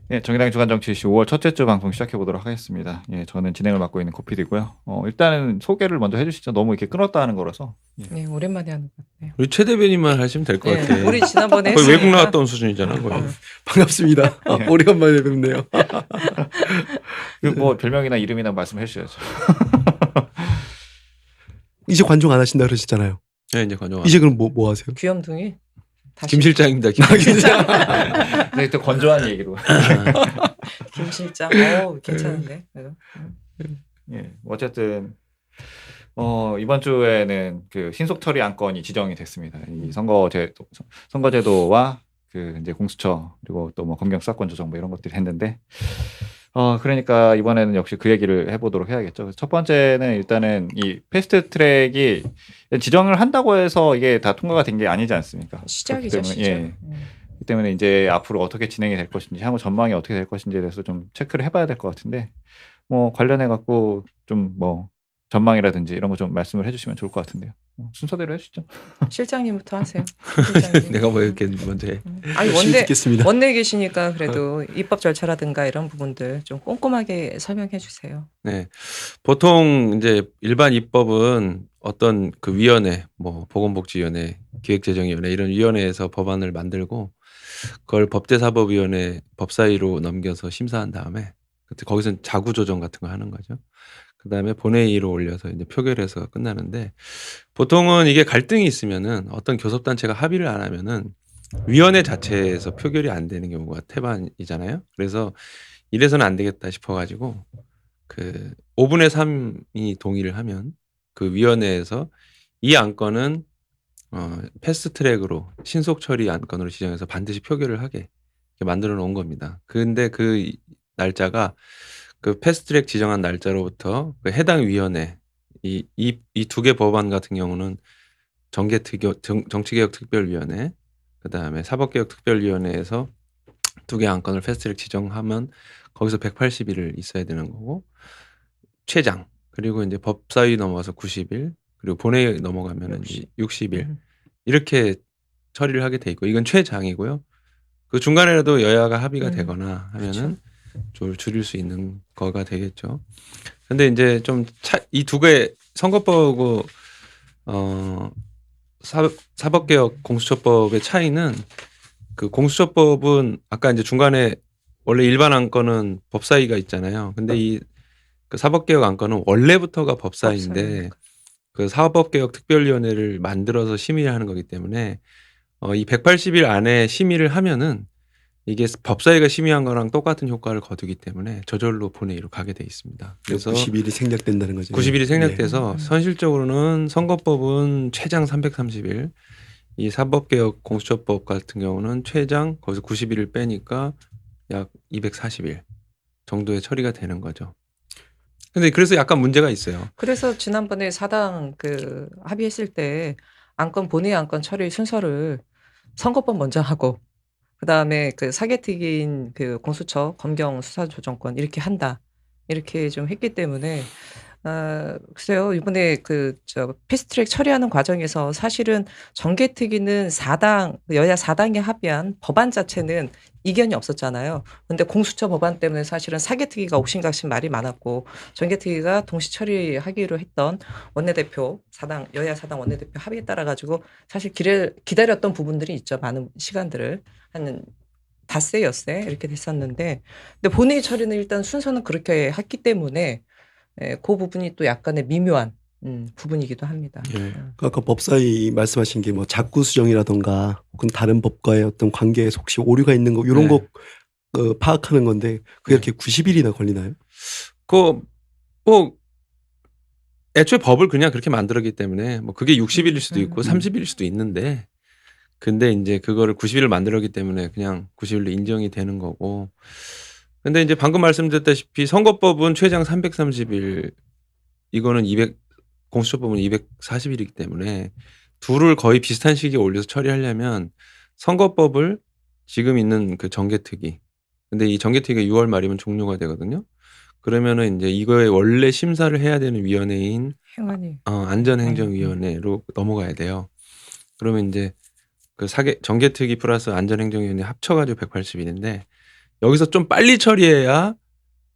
예, 정의당의 주간 정치 이슈 5월 첫째 주 방송 시작해 보도록 하겠습니다. 예, 저는 진행을 맡고 있는 고피디고요. 일단은 소개를 먼저 해주시죠. 너무 이렇게 끊었다 하는 거라서. 예. 네, 오랜만에 하는 것 같네요. 우리 최 대변인만 하시면 될 것 네, 같아. 우리 지난번에 거의 외국 했으니까. 나갔다 온 수준이잖아. 거의. 반갑습니다. 예. 오래간만에 뵙네요. 뭐 별명이나 이름이나 말씀해 주셔야죠. 이제 관종 안 하신다 그러시잖아요. 네, 이제 관종. 이제 그럼 뭐 하세요? 귀염둥이 다시 김 실장입니다. 김 실장. 네, 또 건조한 얘기로. 김 실장. 괜찮은데. 그래도. 예, 어쨌든 이번 주에는 그 신속 처리 안건이 지정이 됐습니다. 이 선거제도와 그 이제 공수처 그리고 또 뭐 검경 수사권 조정 뭐 이런 것들이 했는데 그러니까 이번에는 역시 그 얘기를 해보도록 해야겠죠. 첫 번째는 일단은 이 패스트 트랙이 지정을 한다고 해서 이게 다 통과가 된 게 아니지 않습니까? 시작이죠, 그렇기 때문에, 시작. 예. 그렇기 때문에 이제 앞으로 어떻게 진행이 될 것인지 향후 전망이 어떻게 될 것인지에 대해서 좀 체크를 해봐야 될 것 같은데 뭐 관련해 갖고 좀 뭐 전망이라든지 이런 거 좀 말씀을 해주시면 좋을 것 같은데요. 순서대로 해주시죠. 실장님부터 하세요. 실장님. 내가 뭐 이렇게 먼저 해. 아니 열심히 듣겠습니다. 원내 계시니까 그래도 입법 절차라든가 이런 부분들 좀 꼼꼼하게 설명해 주세요. 네. 보통 이제 일반 입법은 어떤 그 위원회, 뭐 보건복지위원회, 기획재정위원회 이런 위원회에서 법안을 만들고 그걸 법제사법위원회 법사위로 넘겨서 심사한 다음에 그때 거기서 자구조정 같은 거 하는 거죠. 그다음에 본회의로 올려서 이제 표결해서 끝나는데 보통은 이게 갈등이 있으면은 어떤 교섭단체가 합의를 안 하면은 위원회 자체에서 표결이 안 되는 경우가 태반이잖아요. 그래서 이래서는 안 되겠다 싶어가지고 그 5분의 3이 동의를 하면 그 위원회에서 이 안건은 패스트 트랙으로 신속 처리 안건으로 지정해서 반드시 표결을 하게 이렇게 만들어 놓은 겁니다. 근데 그 날짜가 그 패스트 트랙 지정한 날짜로부터 그 해당 위원회 이 두 개 법안 같은 경우는 정치개혁특별위원회 그다음에 사법개혁특별위원회에서 두 개 안건을 패스트 트랙 지정하면 거기서 180일을 있어야 되는 거고 최장 그리고 이제 법사위 넘어가서 90일 그리고 본회의 넘어가면은 60일 이렇게 처리를 하게 돼 있고 이건 최장이고요. 그 중간에라도 여야가 합의가 되거나 하면은 좀 줄일 수 있는 거가 되겠죠. 근데 이제 좀 이 두 개 선거법하고 사법개혁 공수처법의 차이는 그 공수처법은 아까 이제 중간에 원래 일반 안건은 법사위가 있잖아요. 근데 이 그 사법개혁 안건은 원래부터가 법사위인데 그 사법개혁 특별위원회를 만들어서 심의를 하는 거기 때문에 이 180일 안에 심의를 하면은 이게 법사위가 심의한 거랑 똑같은 효과를 거두기 때문에 저절로 본회의로 가게 돼 있습니다. 그래서 90일이 생략된다는 거죠. 90일이 생략돼서 현실적으로는 선거법은 최장 330일, 이 사법개혁 공수처법 같은 경우는 최장 거기서 90일을 빼니까 약 240일 정도의 처리가 되는 거죠. 근데 그래서 약간 문제가 있어요. 그래서 지난번에 사당 그 합의했을 때 본회의 안건 처리 순서를 선거법 먼저 하고 그다음에 그 사개특위인 그 공수처 검경 수사조정권 이렇게 한다. 이렇게 좀 했기 때문에 글쎄요. 이번에 패스트트랙 처리하는 과정에서 사실은 정개특위는 여야 4당이 합의한 법안 자체는 이견이 없었잖아요. 근데 공수처 법안 때문에 사실은 사개특위가 옥신각신 말이 많았고 정개특위가 동시 처리하기로 했던 여야 4당 원내대표 합의에 따라 가지고 사실 기다렸던 부분들이 있죠. 많은 시간들을 한 닷새 엿새 이렇게 됐었는데 근데 본회의 처리는 일단 순서는 그렇게 했기 때문에 그 부분이 또 약간의 미묘한 부분이기도 합니다. 예. 아까 법사위 말씀하신 게 뭐 자구 수정이라던가 혹은 다른 법과의 어떤 관계에서 혹시 오류가 있는 거 이런 거 파악하는 건데 그게 이렇게 90일이나 걸리나요? 뭐 애초에 법을 그냥 그렇게 만들었기 때문에 뭐 그게 60일일 수도 있고 30일일 수도 있는데 근데 이제 그거를 90일을 만들었기 때문에 그냥 90일로 인정이 되는 거고 근데 이제 방금 말씀드렸다시피 선거법은 최장 330일 이거는 공수처법은 240일이기 때문에 둘을 거의 비슷한 시기에 올려서 처리하려면 선거법을 지금 있는 그 정개특위 근데 이 정개특위가 6월 말이면 종료가 되거든요. 그러면은 이제 이거에 원래 심사를 해야 되는 위원회인 안전행정위원회로 넘어가야 돼요. 그러면 이제 그 정개특위 플러스 안전행정위원회 합쳐가지고 180일인데 여기서 좀 빨리 처리해야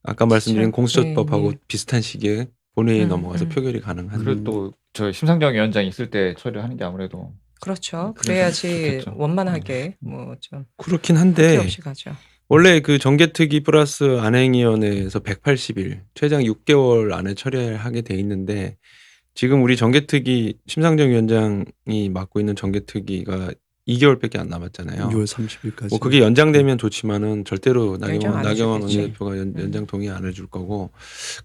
아까 말씀드린 그렇죠. 공수처법하고 네. 비슷한 시기에 본회의에 음, 넘어가서 음. 표결이 가능한. 그리고 또 저 심상정 위원장이 있을 때 처리를 하는 게 아무래도 그렇죠. 그래서 그래야지 좋겠죠. 원만하게 뭐 좀 그렇긴 후퇴 한데 없이 가죠. 원래 그 정개특위 플러스 안행위원회에서 180일, 최장 6개월 안에 처리하게 돼 있는데 지금 우리 정개특위 심상정 위원장이 맡고 있는 정개특위가 2개월밖에 안 남았잖아요. 6월 30일까지. 뭐 그게 연장되면 좋지만은 절대로 연장 안 나경원 해주겠지. 원내대표가 연장 동의 안 해줄 거고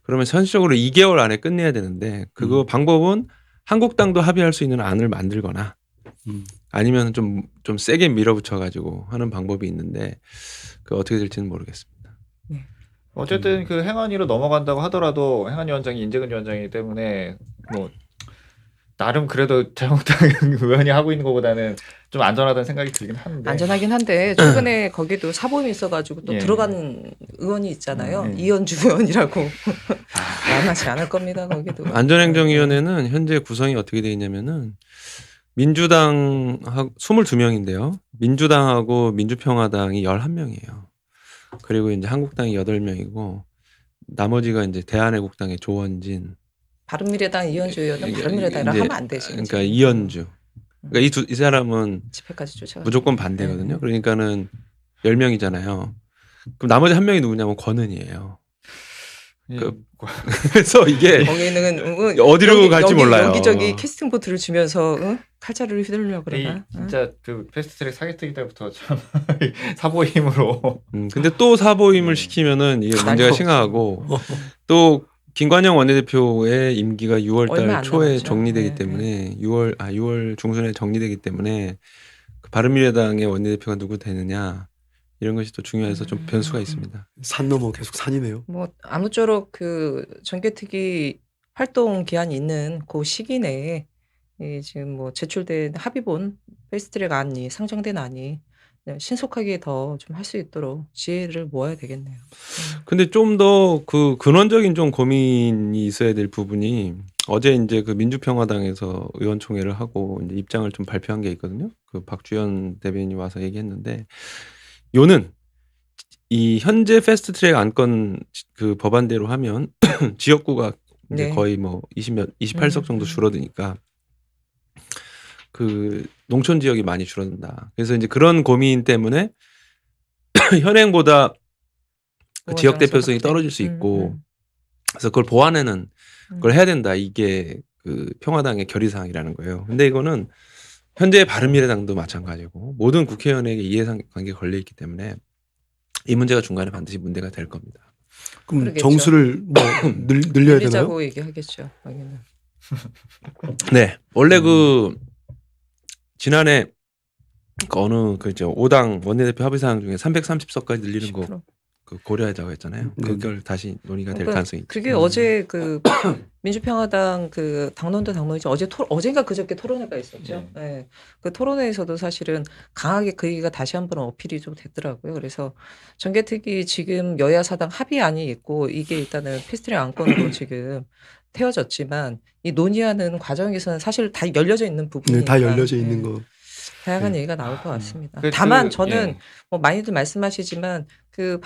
그러면 현실적으로 2개월 안에 끝내야 되는데 그거 방법은 한국당도 합의할 수 있는 안을 만들거나 음. 아니면 좀 세게 밀어붙여 가지고 하는 방법이 있는데 그 어떻게 될지는 모르겠습니다. 어쨌든 그 행안위로 넘어간다고 하더라도 행안위 원장이 인재근 위원장이기 때문에 뭐 나름 그래도 자유한국당 의원이 하고 있는 것보다는 좀 안전하다는 생각이 들긴 하는데. 안전하긴 한데 최근에 거기도 사보임이 있어가지고 또 예. 들어간 의원이 있잖아요. 예. 이현주 의원이라고 만만치 않을 겁니다. 거기도. 안전행정위원회는 현재 구성이 어떻게 되어 있냐면은 민주당하고 22명인데요. 민주당하고 민주평화당이 11명이에요. 그리고 이제 한국당이 8명이고 나머지가 이제 대한애국당의 조원진, 바른미래당 이현주 의원은 이게- 바른미래당이라 이제- 하면 안 되지. 그러니까 이현주. 그러니까 이 사람은 집회까지 쫓아가. 무조건 반대거든요. 그러니까는 10명이잖아요. 그럼 나머지 한 명이 누구냐면 권은이에요. 예. 그- 그래서 이게 거기는 어디로 갈지 몰라요. 여기저기 캐스팅 보트를 주면서 칼자루를 휘둘려 이 그러나. 진짜 그 패스트트랙 사기특위 때부터 참 사보임으로 근데 또 사보임을 네. 시키면은 이게 난리 문제가 없죠. 심각하고 또 김관영 원내대표의 임기가 6월 얼마 달 안 초에 남았죠. 정리되기 네, 때문에 6월 중순에 정리되기 때문에 그 바른미래당의 원내대표가 누구 되느냐 이런 것이 또 중요해서 좀 변수가 있습니다. 산 넘어 계속 산이네요. 뭐 아무쪼록 그 정개특위 활동 기한이 있는 그 시기 내에 이 지금 뭐 제출된 합의본 패스트트랙 안이 상정된 안이 신속하게 더 좀 할 수 있도록 지혜를 모아야 되겠네요. 근데 좀 더 그 근원적인 좀 고민이 있어야 될 부분이 어제 이제 그 민주평화당에서 의원총회를 하고 이제 입장을 좀 발표한 게 있거든요. 그 박주현 대변인이 와서 얘기했는데 요는 이 현재 패스트트랙 안건 그 법안대로 하면 지역구가 이제 네. 거의 뭐 28석 정도 줄어드니까 그 농촌 지역이 많이 줄어든다. 그래서 이제 그런 고민 때문에 현행보다 그 지역 대표성이 떨어질 수 있고 그래서 그걸 보완하는 걸 해야 된다. 이게 그 평화당의 결의사항이라는 거예요. 근데 이거는 현재 바른미래당도 마찬가지고 모든 국회의원에게 이해관계가 걸려 있기 때문에 이 문제가 중간에 반드시 문제가 될 겁니다. 그럼 그러겠죠. 정수를 뭐 늘려야 되나요? 늘리자고 얘기하겠죠. 거기는. 네, 원래 그 지난해 그 어느 그 이제 5당 원내대표 합의사항 중에 330석까지 늘리는 거 10%. 그 고려하자고 했잖아요. 그걸 다시 논의가 될 그러니까 가능성이 있죠. 그게 어제 그 민주평화당 그 당론이죠. 어젠가 그저께 토론회가 있었죠. 네. 그 토론회에서도 사실은 강하게 그 얘기가 다시 한번 어필이 좀 됐더라고요. 그래서 정개특위 지금 여야 사당 합의안이 있고 이게 일단은 패스트트랙 안건으로 지금 태워졌지만 이 논의하는 과정에서는 사실 다 열려져 있는 부분이니까 네, 다 열려져 있는 거. 다양한 네. 얘기가 나올 것 같습니다. 그- 다만 그- 저는 예. 뭐 많이들 말씀하시지만 그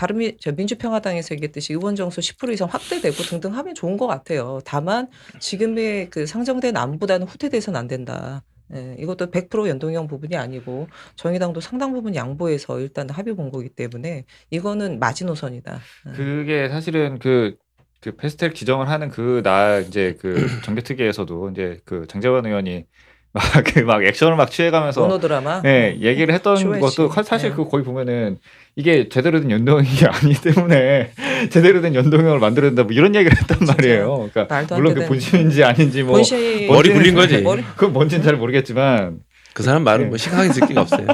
민주평화당에서 얘기했듯이 의원 정수 10% 이상 확대되고 등등 하면 좋은 것 같아요. 다만 지금의 그 상정된 안보다는 후퇴돼서는 안 된다. 예, 이것도 100% 연동형 부분이 아니고 정의당도 상당 부분 양보해서 일단 합의 본 거기 때문에 이거는 마지노선이다. 예. 그게 사실은 그 패스트트랙 지정을 하는 그 날 이제 그 정개특위에서도 이제 그 장제원 의원이 막 액션을 막 취해가면서 모노드라마. 예, 얘기를 했던 쇼했지. 것도 사실 예. 그 거기 보면은 이게 제대로 된 연동형이 아니기 때문에 제대로 된 연동형을 만들어야 된다 뭐 이런 얘기를 했단 진짜 말이에요. 그러니까 말도 안 물론 그 되는- 본심인지 아닌지 뭐 본심이 머리 굴린 거지. 머리- 그건 뭔지는 잘 모르겠지만 그 사람 말은 예. 뭐 심각하게 쓸 기가 없어요.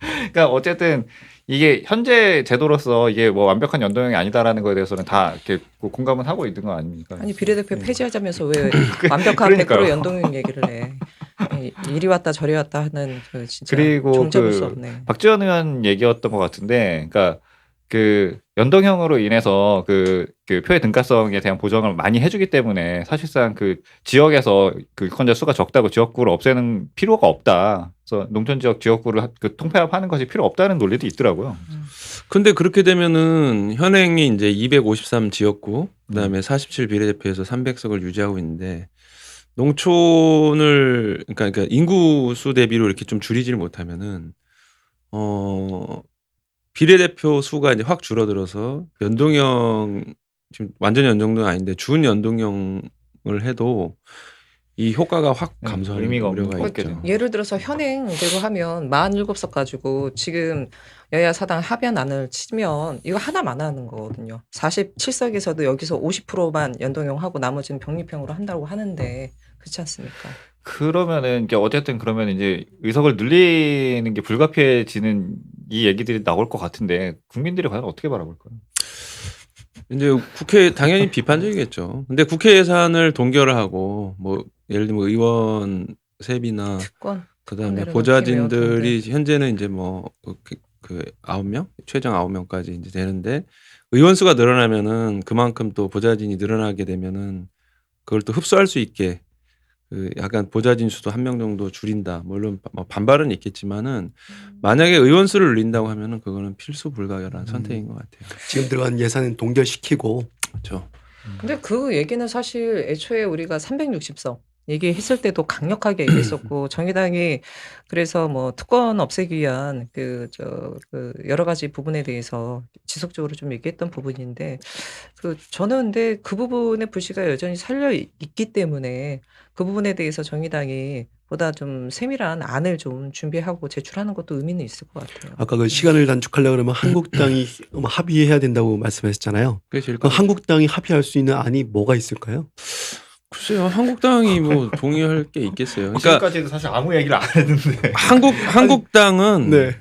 그러니까 어쨌든 이게 현재 제도로서 이게 뭐 완벽한 연동형이 아니다라는 거에 대해서는 다 이렇게 공감은 하고 있는 거 아닙니까? 아니 비례대표 예. 폐지하자면서 왜 완벽한 그러니까요. 100% 연동형 얘기를 해. 이리 왔다 저리 왔다 하는 그 진짜 그리고 종잡을 그 수 없네. 박지원 의원 얘기였던 것 같은데, 그러니까 그 연동형으로 인해서 그 표의 등가성에 대한 보장을 많이 해주기 때문에 사실상 그 지역에서 그 유권자 수가 적다고 지역구를 없애는 필요가 없다. 그래서 농촌 지역 지역구를 그 통폐합하는 것이 필요 없다는 논리도 있더라고요. 근데 그렇게 되면은 현행이 이제 253 지역구, 그다음에 47 비례대표에서 300석을 유지하고 있는데 농촌을 그러니까 인구수 대비로 이렇게 좀 줄이질 못하면은 비례대표 수가 이제 확 줄어들어서 연동형 지금 완전 연동도 아닌데 준 연동형을 해도 이 효과가 확 감소할 의미가 없는 우려가 것 있죠. 같겠네요. 예를 들어서 현행대로 하면 47석 가지고 지금 여야 사당 합의한 안을 치면 이거 하나만 하는 거거든요. 47석에서도 여기서 50%만 연동형하고 나머지는 병립형으로 한다고 하는데 그렇지 않습니까? 그러면은 이제 어쨌든 그러면 이제 의석을 늘리는 게 불가피해지는 이 얘기들이 나올 것 같은데 국민들이 과연 어떻게 바라볼까요? 이제 국회 당연히 비판적이겠죠. 근데 국회 예산을 동결을 하고 뭐 예를 들면 의원 세비나 특권 그다음에 내려놓기 보좌진들이 현재는 이제 뭐 그 9명 최장 9명까지 이제 되는데 의원 수가 늘어나면은 그만큼 또 보좌진이 늘어나게 되면은 그걸 또 흡수할 수 있게 그 약간 보좌진 수도 1명 정도 줄인다. 물론 뭐 반발은 있겠지만은 만약에 의원 수를 늘린다고 하면은 그거는 필수 불가결한 선택인 것 같아요. 지금 들어간 예산은 동결시키고 그렇죠. 근데 그 얘기는 사실 애초에 우리가 360석 얘기했을 때도 강력하게 얘기했었고 정의당이 그래서 뭐 특권 없애기 위한 그 여러 가지 부분에 대해서 지속적으로 좀 얘기했던 부분인데 저는 근데 그 부분의 불씨가 여전히 살려 있기 때문에 그 부분에 대해서 정의당이 보다 좀 세밀한 안을 좀 준비하고 제출하는 것도 의미는 있을 것 같아요. 아까 그 시간을 단축하려고 그러면 한국당이 합의해야 된다고 말씀하셨잖아요. 그게 제일 그럼 한국당이 합의할 수 있는 안이 뭐가 있을까요? 글쎄요. 한국당이 뭐 동의할 게 있겠어요. 그러니까 지금까지도 사실 아무 얘기를 안 했는데. 한국당은 네.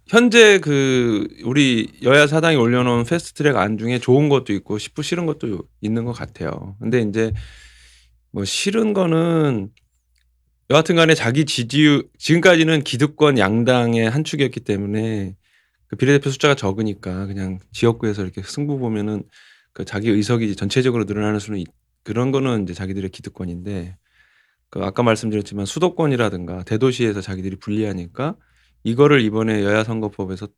현재 그 우리 여야 사당이 올려놓은 패스트트랙 안 중에 좋은 것도 있고 싫은 것도 있는 것 같아요. 근데 이제 뭐 싫은 거는 여하튼 간에 자기 지지율 지금까지는 기득권 양당의 한 축이었기 때문에 그 비례대표 숫자가 적으니까 그냥 지역구에서 이렇게 승부 보면은 그 자기 의석이 전체적으로 늘어나는 수는 그런 거는 이제 자기들의 기득권인데 그 아까 말씀드렸지만 수도권이라든가 대도시에서 자기들이 불리하니까 이거를 이번에 여야 선거법에서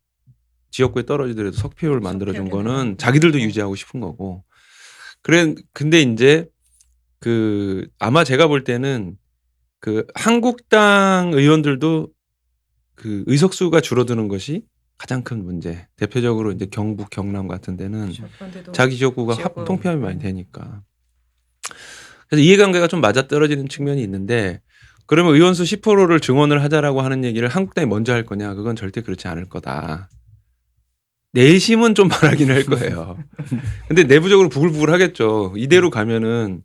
지역구에 떨어지더라도 석패율을 만들어준 거는 자기들도 유지하고 싶은 거고. 근데 이제 그 아마 제가 볼 때는 그 한국당 의원들도 그 의석수가 줄어드는 것이 가장 큰 문제. 대표적으로 이제 경북, 경남 같은 데는 그런데도 자기 지역구가 지역구. 통폐합이 많이 되니까. 그래서 이해관계가 좀 맞아떨어지는 측면이 있는데 그러면 의원수 10%를 증원을 하자라고 하는 얘기를 한국당이 먼저 할 거냐? 그건 절대 그렇지 않을 거다. 내심은 좀 바라긴 할 거예요. 근데 내부적으로 부글부글 하겠죠. 이대로 가면은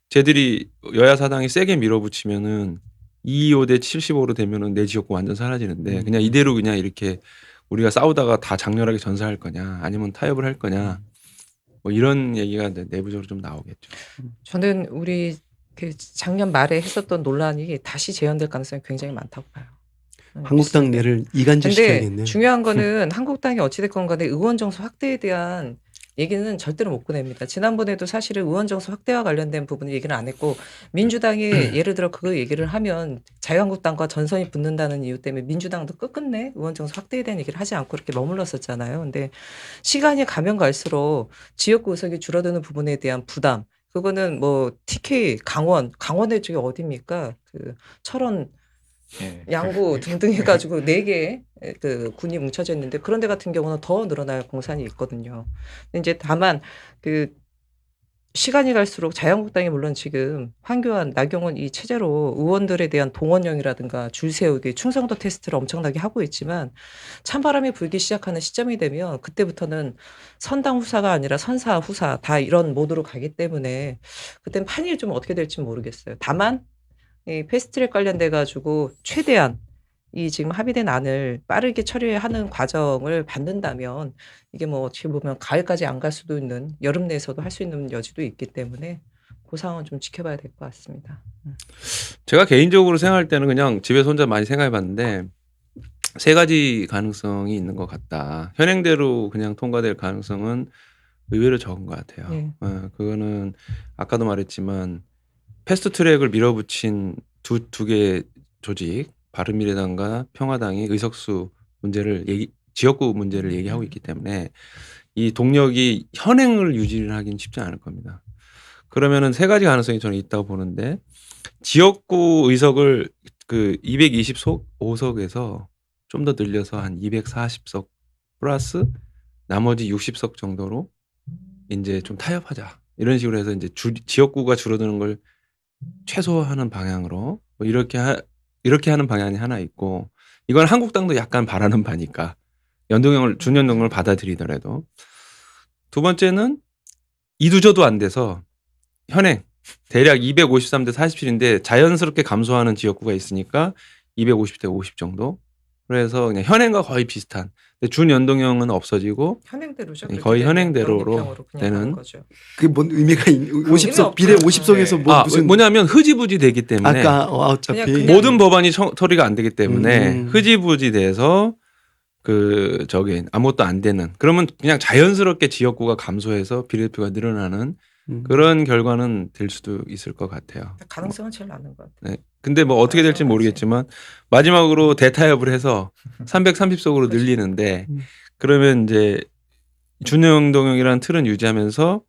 쟤들이 여야 사당이 세게 밀어붙이면은 225대 75로 되면은 내 지역구 완전 사라지는데 그냥 이대로 그냥 이렇게 우리가 싸우다가 다 장렬하게 전사할 거냐 아니면 타협을 할 거냐 뭐 이런 얘기가 내부적으로 좀 나오겠죠. 저는 우리 그 작년 말에 했었던 논란이 다시 재현될 가능성이 굉장히 많다고 봐요. 한국당 내를 이간질 근데 시켜야겠네요. 중요한 거는 한국당이 어찌됐건 간에 의원 정수 확대에 대한 얘기는 절대로 못 꺼냅니다. 지난번에도 사실은 의원 정수 확대와 관련된 부분 얘기는 안 했고 민주당이 예를 들어 그 얘기를 하면 자유한국당과 전선이 붙는다는 이유 때문에 민주당도 끝끝내 의원 정수 확대에 대한 얘기를 하지 않고 이렇게 머물렀었잖아요. 근데 시간이 가면 갈수록 지역구 의석이 줄어드는 부분에 대한 부담 그거는 뭐 TK 강원의 쪽이 어디입니까? 그 철원 예. 양구 등등 해가지고 4개 그 군이 뭉쳐져 있는데 그런 데 같은 경우는 더 늘어날 공산이 있거든요. 근데 이제 다만 그 시간이 갈수록 자유한국당이 물론 지금 황교안, 나경원 이 체제로 의원들에 대한 동원령이라든가 줄 세우기, 충성도 테스트를 엄청나게 하고 있지만 찬바람이 불기 시작하는 시점이 되면 그때부터는 선당 후사가 아니라 선사 후사 다 이런 모드로 가기 때문에 그때는 판이 좀 어떻게 될지 모르겠어요. 다만 이 패스트트랙 관련돼 가지고 최대한 이 지금 합의된 안을 빠르게 처리하는 과정을 받는다면 이게 뭐 어떻게 보면 가을까지 안 갈 수도 있는 여름 내에서도 할 수 있는 여지도 있기 때문에 그 상황은 좀 지켜봐야 될 것 같습니다. 제가 개인적으로 생각할 때는 그냥 집에서 혼자 많이 생각해 봤는데 세 가지 가능성이 있는 것 같다. 현행대로 그냥 통과될 가능성은 의외로 적은 것 같아요. 예. 그거는 아까도 말했지만 패스트트랙을 밀어붙인 두 개의 조직, 바른미래당과 평화당이 의석수 문제를 지역구 문제를 얘기하고 있기 때문에 이 동력이 현행을 유지를 하긴 쉽지 않을 겁니다. 그러면은 세 가지 가능성이 저는 있다고 보는데 지역구 의석을 그 225석에서 좀 더 늘려서 한 240석 플러스 나머지 60석 정도로 이제 좀 타협하자. 이런 식으로 해서 이제 지역구가 줄어드는 걸 최소화하는 방향으로 뭐 이렇게 하는 방향이 하나 있고 이건 한국당도 약간 바라는 바니까 준연동형을 받아들이더라도 두 번째는 이두저도 안 돼서 현행 대략 253대 47인데 자연스럽게 감소하는 지역구가 있으니까 250대 50 정도. 그래서 그냥 현행과 거의 비슷한. 근데 준연동형은 없어지고 현행대로죠. 거의 현행대로로 영국형으로 그냥 되는. 하는 거죠. 그게 뭔 의미가 의미 50석 비례 없죠. 50석에서 뭐 무슨 뭐냐면 흐지부지 되기 때문에 아까 어차피 그냥 모든 법안이 처리가 안 되기 때문에 음. 흐지부지 돼서 아무것도 안 되는 그러면 그냥 자연스럽게 지역구가 감소해서 비례표가 늘어나는 그런 결과는 될 수도 있을 것 같아요. 가능성은 제일 낮은 것 같아요. 네. 근데 뭐 어떻게 될지 모르겠지만 마지막으로 대타협을 해서 330석으로 늘리는데 그러면 이제 준연동형이라는 틀은 유지하면서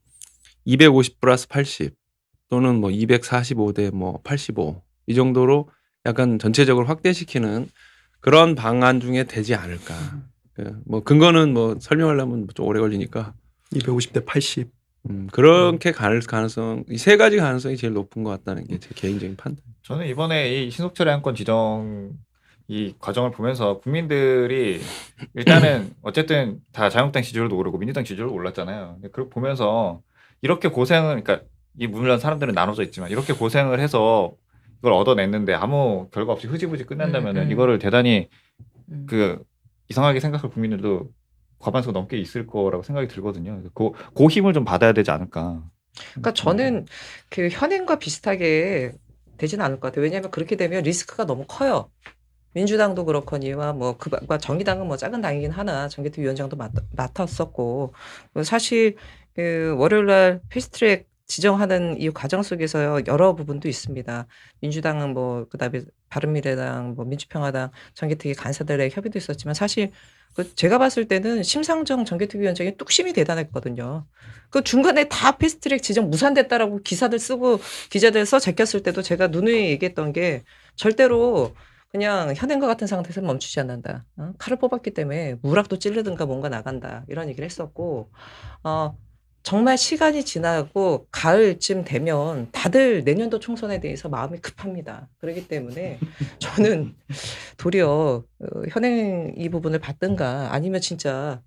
250 플러스 80 또는 뭐 245대 뭐 85 이 정도로 약간 전체적으로 확대시키는 그런 방안 중에 되지 않을까. 뭐 근거는 뭐 설명하려면 좀 오래 걸리니까 250대 80. 그렇게 갈 가능성 이 세 가지 가능성이 제일 높은 것 같다는 게 제 개인적인 판단. 저는 이번에 이 신속처리 안건 지정 이 과정을 보면서 국민들이 일단은 어쨌든 다 자유한국당 지지율도 오르고 민주당 지지율도 올랐잖아요. 근데 그걸 보면서 이렇게 고생을 그러니까 이 물론 사람들은 나눠져 있지만 이렇게 고생을 해서 이걸 얻어냈는데 아무 결과 없이 흐지부지 끝낸다면은 이거를 대단히 그 이상하게 생각할 국민들도 과반수 넘게 있을 거라고 생각이 들거든요. 그 힘을 좀 받아야 되지 않을까. 그러니까 저는 그 현행과 비슷하게 되지는 않을 것 같아요. 왜냐하면 그렇게 되면 리스크가 너무 커요. 민주당도 그렇거니와 뭐 정의당은 뭐 작은 당이긴 하나 정개특 위원장도 맡았었고 사실 그 월요일날 패스트트랙 지정하는 이 과정 속에서 여러 부분도 있습니다. 민주당은 뭐 그다음에 바른미래당, 뭐 민주평화당, 정개특위 간사들의 협의도 있었지만 사실 제가 봤을 때는 심상정 정개특위 위원장이 뚝심이 대단했거든요. 그 중간에 다 패스트트랙 지정 무산됐다라고 기사들 쓰고 기자들 써 제꼈을 때도 제가 누누이 얘기했던 게 절대로 그냥 현행과 같은 상태에서 멈추지 않는다. 칼을 뽑았기 때문에 무락도 찌르든가 뭔가 나간다. 이런 얘기를 했었고 정말 시간이 지나고 가을쯤 되면 다들 내년도 총선에 대해서 마음이 급합니다. 그렇기 때문에 저는 도리어 현행 이 부분을 받든가 아니면 진짜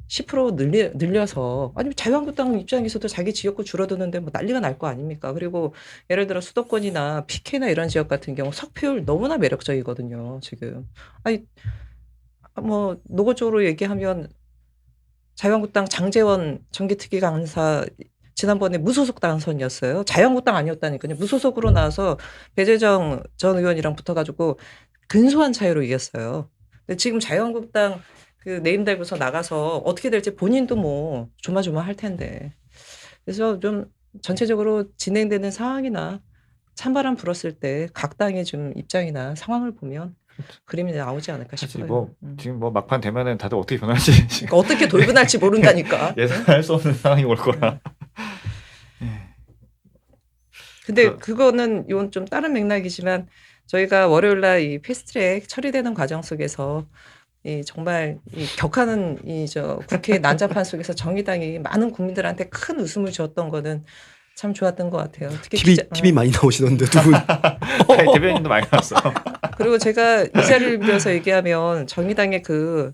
10% 늘려서 아니면 자유한국당 입장에서도 자기 지역구 줄어드는데 뭐 난리가 날 거 아닙니까? 그리고 예를 들어 수도권이나 PK나 이런 지역 같은 경우 석패율 너무나 매력적이거든요. 지금 아니 뭐 노골적으로 얘기하면 자유한국당 장제원 정개특위 간사 지난번에 무소속 당선이었어요. 자유한국당 아니었다니까요. 무소속으로 나와서 배재정 전 의원이랑 붙어가지고 근소한 차이로 이겼어요. 근데 지금 자유한국당 그 네임 달고서 나가서 어떻게 될지 본인도 뭐 조마조마할 텐데. 그래서 좀 전체적으로 진행되는 상황이나 찬바람 불었을 때 각 당의 좀 입장이나 상황을 보면 그림이 나오지 않을까 사실 싶어요. 뭐 지금 뭐 막판 되면은 다들 어떻게 변할지 그러니까 어떻게 돌변할지 모른다니까. 예상할 수 없는 상황이 올 거라. 근데 그거는 이건 좀 다른 맥락이지만 저희가 월요일날 이 패스트트랙 처리되는 과정 속에서 이 정말 이 격하는 국회 난장판 속에서 정의당이 많은 국민들한테 큰 웃음을 줬던 거는 참 좋았던 것 같아요. 특히 TV 많이 나오시던데 두 분. 대변인도 많이 나왔어. 그리고 제가 이 자리를 빌어서 얘기하면 정의당의 그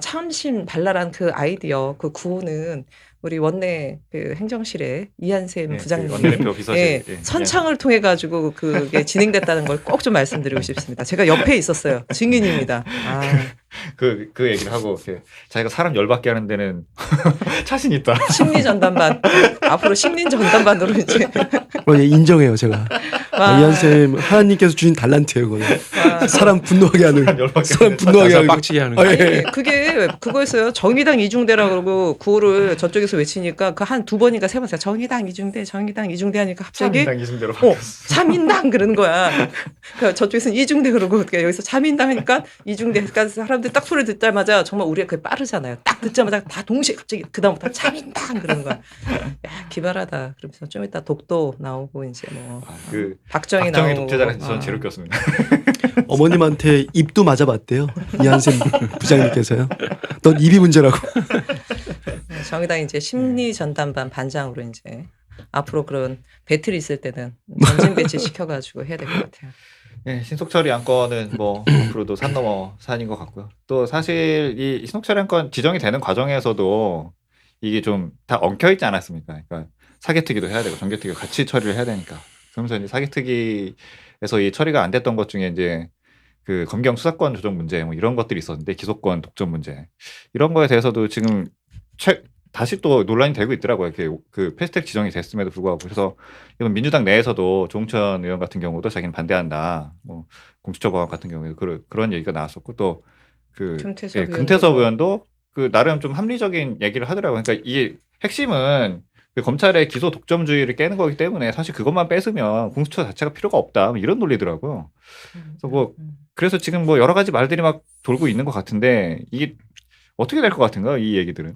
참심 발랄한 그 아이디어 그 구호는 우리 원내 그 행정실에 이한샘 부장님 원내대표 비서실 선창을 통해 가지고 그게 진행됐다는 걸 꼭 좀 말씀드리고 싶습니다. 제가 옆에 있었어요. 증인입니다. 그 얘기를 하고 자기가 사람 열받게 하는 데는 자신 있다. 심리 전담반 앞으로 심리 전담반으로 이제 인정해요 제가. 이한 쌤 하나님께서 주신 달란트예요, 그거는. 와. 사람 분노하게 하는. 사람 분노하게 가사 하는. 빡치게 하는 아, 거. 예. 아니, 그게 그거였어요. 정의당 이중대라 그러고 구호를 저쪽에서 외치니까 그 한 두 번인가 세 번 정의당 이중대, 정의당 이중대 하니까 갑자기 이승대로 참인당 그러는 거야. 그러니까 저쪽에서는 이중대 그러고 여기서 참인당 하니까 이중대. 그러니까 사람들 딱 소리를 듣자마자 정말 우리가 그게 빠르잖아요. 딱 듣자마자 다 동시에 갑자기 그다음부터 참인당 그러는 거야. 야, 기발하다. 그러면서 좀 이따 독도 나오고 이제 뭐 그 박정희 박정희 나오고. 독재자에서 저는 제일 웃겼습니다. 어머님한테 입도 맞아봤대요. 이한 쌤 부장님께서요. 넌 입이 문제라고. 정의당 이제 심리 전담반 반장으로 이제 앞으로 그런 배틀이 있을 때는 전진 배치 시켜가지고 해야 될 것 같아요. 예, 신속처리 안건은 뭐 앞으로도 산 넘어 산인 것 같고요. 또 사실 이 신속처리 안건 지정이 되는 과정에서도 이게 좀 다 엉켜 있지 않았습니까? 그러니까 사개특위도 해야 되고 정개특위도 같이 처리를 해야 되니까. 그러면서 이제 사개특위에서 이 처리가 안 됐던 것 중에 이제 그 검경 수사권 조정 문제 뭐 이런 것들이 있었는데 기소권 독점 문제 이런 거에 대해서도 지금 다시 또 논란이 되고 있더라고요. 이렇게 그 패스트트랙 지정이 됐음에도 불구하고 그래서 이건 민주당 내에서도 조홍천 의원 같은 경우도 자기는 반대한다. 뭐 공수처 법안 같은 경우에 그런 얘기가 나왔었고 또 그 금태섭 의원도 그 나름 좀 합리적인 얘기를 하더라고요. 그러니까 이게 핵심은 그 검찰의 기소 독점주의를 깨는 거기 때문에 사실 그것만 뺏으면 공수처 자체가 필요가 없다. 뭐 이런 논리더라고요. 그래서 지금 뭐 여러 가지 말들이 막 돌고 있는 것 같은데 이게 어떻게 될 것 같은가요? 이 얘기들은.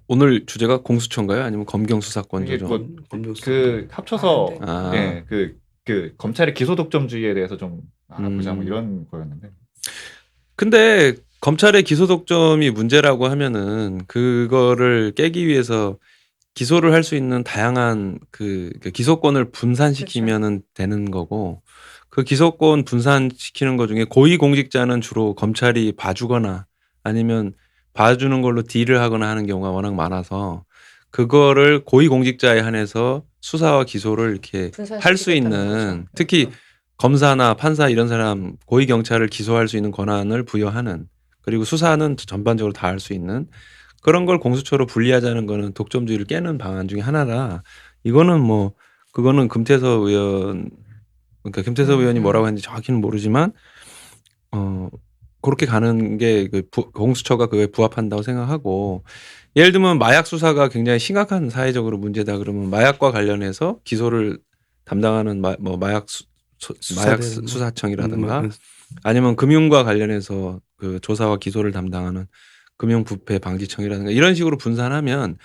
오늘 주제가 공수처인가요? 아니면 검경 수사권 이게 조정? 그 합쳐서 아. 예, 그 검찰의 기소 독점주의에 대해서 좀 알아보자 뭐 이런 거였는데. 근데 검찰의 기소 독점이 문제라고 하면은 그거를 깨기 위해서 기소를 할 수 있는 다양한 그 기소권을 분산시키면은 되는 거고 그 기소권 분산시키는 것 중에 고위공직자는 주로 검찰이 봐주거나 아니면 봐주는 걸로 딜을 하거나 하는 경우가 워낙 많아서 그거를 고위공직자에 한해서 수사와 기소를 이렇게 할 수 있는 특히 검사나 판사 이런 사람 고위경찰을 기소할 수 있는 권한을 부여하는 그리고 수사는 전반적으로 다 할 수 있는 그런 걸 공수처로 분리하자는 거는 독점주의를 깨는 방안 중에 하나라 이거는 뭐 그거는 금태섭 의원 그러니까 금태섭 의원이 뭐라고 했는지 정확히는 모르지만 그렇게 가는 게 공수처가 그거에 부합한다고 생각하고 예를 들면 마약 수사가 굉장히 심각한 사회적으로 문제다 그러면 마약과 관련해서 기소를 담당하는 마약 수사청이라든가 아니면 금융과 관련해서 그 조사와 기소를 담당하는 금융부패 방지청이라든가 이런 식으로 분산하면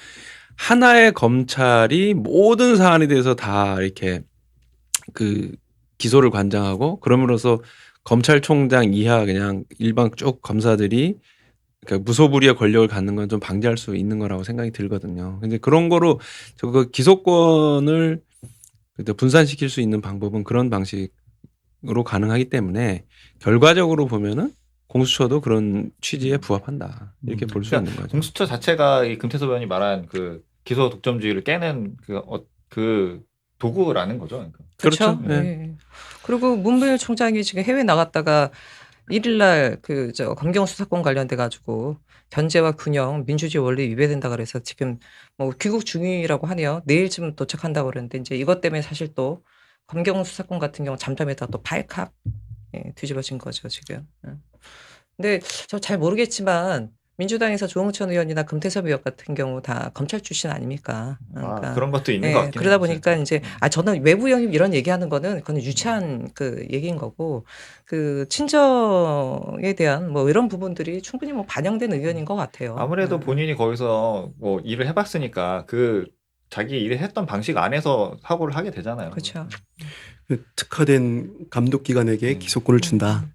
하나의 검찰이 모든 사안에 대해서 다 이렇게 그 기소를 관장하고 그럼으로써 검찰총장 이하 그냥 일반 쭉 검사들이 그러니까 무소불위의 권력을 갖는 건 좀 방지할 수 있는 거라고 생각이 들거든요. 근데 그런 거로 저거 기소권을 분산시킬 수 있는 방법은 그런 방식으로 가능하기 때문에 결과적으로 보면은 공수처도 그런 취지에 부합한다 이렇게 볼 수 있는 거죠. 공수처 자체가 이 금태섭 의원이 말한 그 기소 독점주의를 깨는 그 도구라는 거죠. 그러니까. 그렇죠. 네. 네. 그리고 문무일 총장이 지금 해외 나갔다가 1일날 검경 수사권 관련돼 가지고 견제와 균형, 민주주의 원리 위배된다 그래서 지금 뭐 귀국 중이라고 하네요. 내일쯤 도착한다고 그러는데 이제 이것 때문에 사실 또 검경 수사권 같은 경우 잠잠했다 또 발칵 뒤집어진 거죠 지금. 근데 저 잘 모르겠지만 민주당에서 조홍천 의원이나 금태섭 의원 같은 경우 다 검찰 출신 아닙니까? 그러니까 그런 것도 있는 것 같긴 그러다 해요, 보니까 진짜. 이제 저는 외부 영입 이런 얘기하는 거는 그건 유치한 그 얘기인 거고 그 친정에 대한 뭐 이런 부분들이 충분히 뭐 반영된 의견인 것 같아요. 아무래도 본인이 거기서 뭐 일을 해봤으니까 그 자기 일을 했던 방식 안에서 사고를 하게 되잖아요. 그렇죠. 특화된 감독기관에게 기소권을 준다.